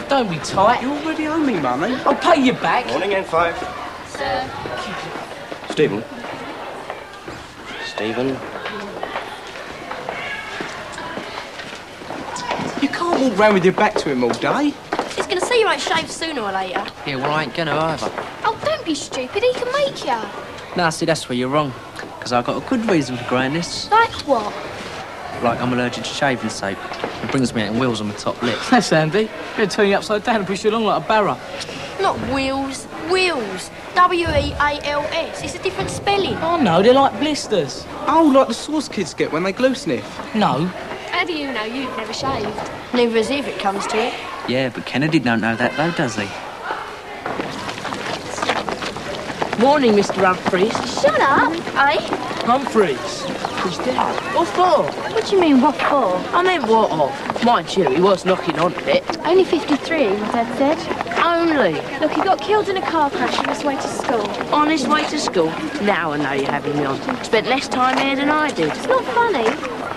Kev, don't be tight. You already owe me money. I'll pay you back. Morning, N5. Sir. Stephen. Stephen. You can't walk round with your back to him all day. He's going to say you won't shave sooner or later. Yeah, well, I ain't gonna either. Oh, don't be stupid. He can make you. Nah, see, that's where you're wrong. Because I've got a good reason for growing this. Like what? Like I'm allergic to shaving soap. It brings me out in wheels on my top lip. That's handy. He'll turn you upside down and push you along like a barrow. Not wheels. Wheels. W-E-A-L-S. It's a different spelling. Oh, no, they're like blisters. Oh, like the sauce kids get when they glue sniff. No. How do you know you've never shaved? Neither has he if it comes to it. Yeah, but Kennedy don't know that, though, does he? Morning, Mr. Humphreys. Shut up, eh? Humphreys. He's dead. What for? What do you mean, what for? I meant what of? Mind you, he was knocking on a bit. Only 53, Dad said. Only. Look, he got killed in a car crash on his way to school. On his way to school? Now I know you're having me on. Spent less time here than I did. It's not funny.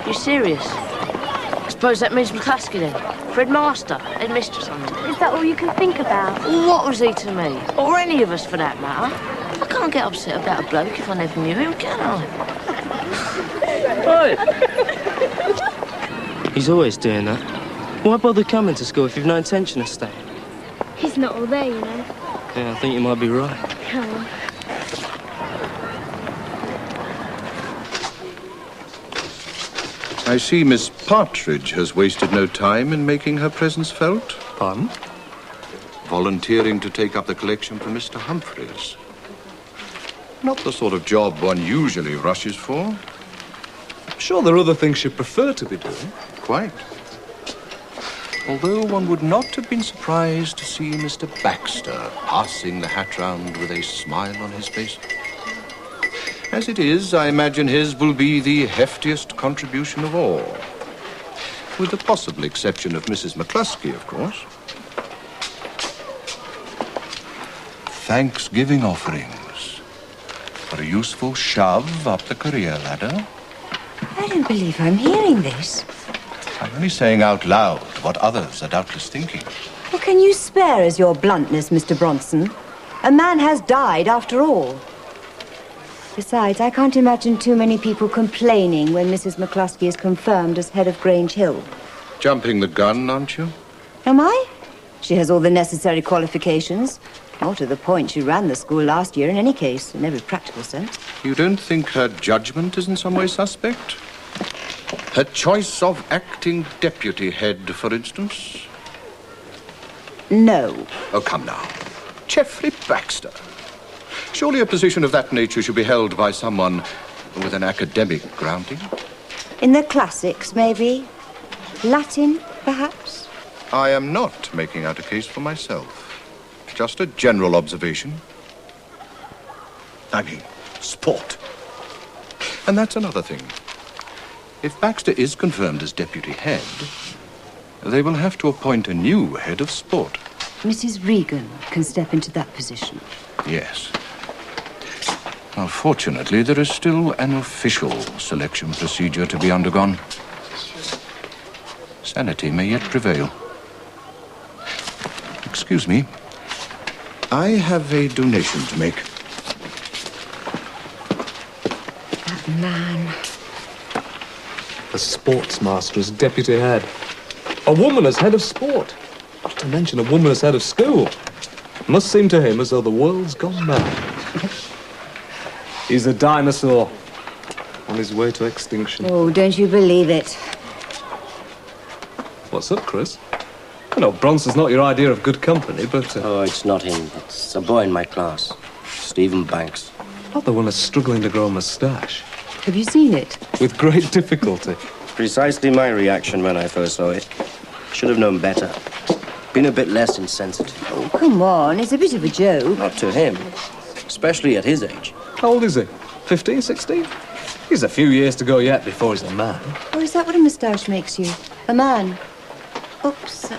You serious? I suppose that means McCluskey then. Fred Master, headmistress on him. Is that all you can think about? What was he to me? Or any of us, for that matter? I can't get upset about a bloke if I never knew him, can I? He's always doing that. Why bother coming to school if you've no intention of staying? He's not all there, you know. Yeah, I think you might be right. Come on. I see Miss Partridge has wasted no time in making her presence felt. Pardon? Volunteering to take up the collection for Mr. Humphreys. Not the sort of job one usually rushes for. Sure, there are other things she'd prefer to be doing. Quite. Although one would not have been surprised to see Mr. Baxter passing the hat round with a smile on his face. As it is, I imagine his will be the heftiest contribution of all. With the possible exception of Mrs. McCluskey, of course. Thanksgiving offerings. For a useful shove up the career ladder. I don't believe I'm hearing this. I'm only saying out loud what others are doubtless thinking. Well, can you spare us your bluntness, Mr. Bronson? A man has died after all. Besides, I can't imagine too many people complaining when Mrs. McCluskey is confirmed as head of Grange Hill. Jumping the gun, aren't you? Am I? She has all the necessary qualifications. More to the point, she ran the school last year in any case, in every practical sense. You don't think her judgment is in some way suspect? Her choice of acting deputy head, for instance? No. Oh, come now. Geoffrey Baxter. Surely a position of that nature should be held by someone with an academic grounding. In the classics, maybe? Latin, perhaps? I am not making out a case for myself. Just a general observation. I mean, sport. And that's another thing. If Baxter is confirmed as deputy head, they will have to appoint a new head of sport. Mrs. Regan can step into that position. Yes. Now, fortunately, there is still an official selection procedure to be undergone. Sanity may yet prevail. Excuse me. I have a donation to make. That man. A sports master as deputy head. A woman as head of sport. Not to mention a woman as head of school. Must seem to him as though the world's gone mad. He's a dinosaur. On his way to extinction. Oh, don't you believe it. What's up, Chris? I know Bronson's not your idea of good company, but... Oh, it's not him. It's a boy in my class. Stephen Banks. Not the one that's struggling to grow a moustache. Have you seen it? With great difficulty. Precisely my reaction when I first saw it. Should have known better. Been a bit less insensitive. Oh, come on. It's a bit of a joke. Not to him. Especially at his age. How old is he? 15, 16? He's a few years to go yet before he's a man. Oh, is that what a moustache makes you? A man? Oops.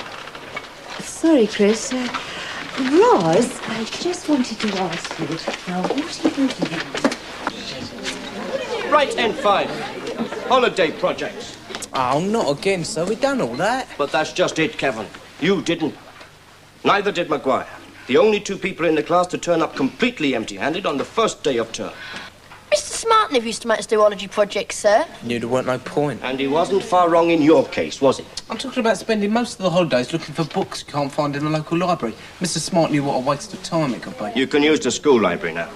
Sorry, Chris. Roz, I just wanted to ask you, now, what are you going to do? Right, N5. Holiday projects. Oh, not again, sir. We've done all that. But that's just it, Kevin. You didn't. Neither did Maguire. The only two people in the class to turn up completely empty-handed on the first day of term. Mr. Smart never used to make us do zoology projects, sir. Knew there weren't no point. And he wasn't far wrong in your case, was he? I'm talking about spending most of the holidays looking for books you can't find in the local library. Mr. Smart knew what a waste of time it could be. You can use the school library now.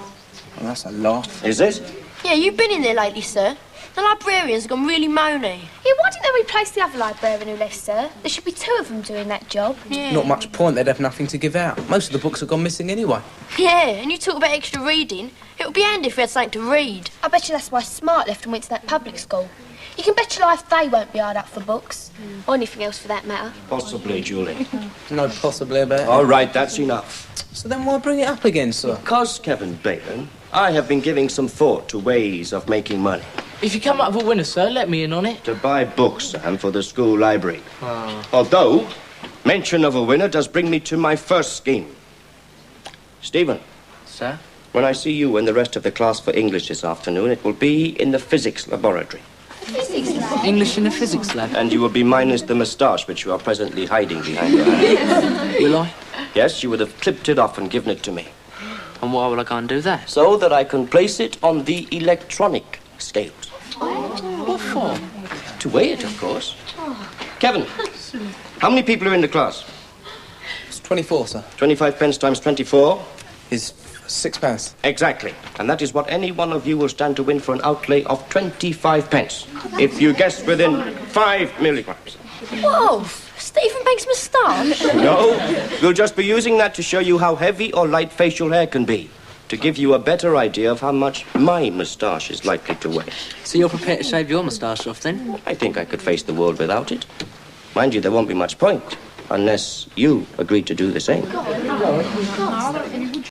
Well, that's a laugh. Is it? Yeah, you've been in there lately, sir. The librarian's gone really moany. Yeah, why didn't they replace the other librarian who left, sir? There should be two of them doing that job. Yeah. Not much point, they'd have nothing to give out. Most of the books have gone missing anyway. Yeah, and you talk about extra reading. It would be handy if we had something to read. I bet you that's why Smart left and went to that public school. You can bet your life they won't be hard up for books. Or anything else for that matter. Possibly, Julie. No possibly about it. All right, that's enough. So then why bring it up again, sir? Because, Kevin Bateman, I have been giving some thought to ways of making money. If you come up with a winner, sir, let me in on it. To buy books, Sam, for the school library. Although, mention of a winner does bring me to my first scheme. Stephen. Sir? When I see you and the rest of the class for English this afternoon, it will be in the physics laboratory. English in the physics lab. And you will be minus the moustache which you are presently hiding behind your hand. Will I? Yes, you would have clipped it off and given it to me. And why will I go and do that? So that I can place it on the electronic scales. What for? To weigh it, of course. Kevin, how many people are in the class? It's 24, sir. 25 pence times 24? Is £6. Exactly. And that is what any one of you will stand to win for an outlay of 25 pence. If you guess within 5 milligrams. Whoa! Stephen Banks' moustache? No, we'll just be using that to show you how heavy or light facial hair can be. To give you a better idea of how much my moustache is likely to weigh. So you're prepared to shave your moustache off, then? I think I could face the world without it. Mind you, there won't be much point. Unless you agree to do the same.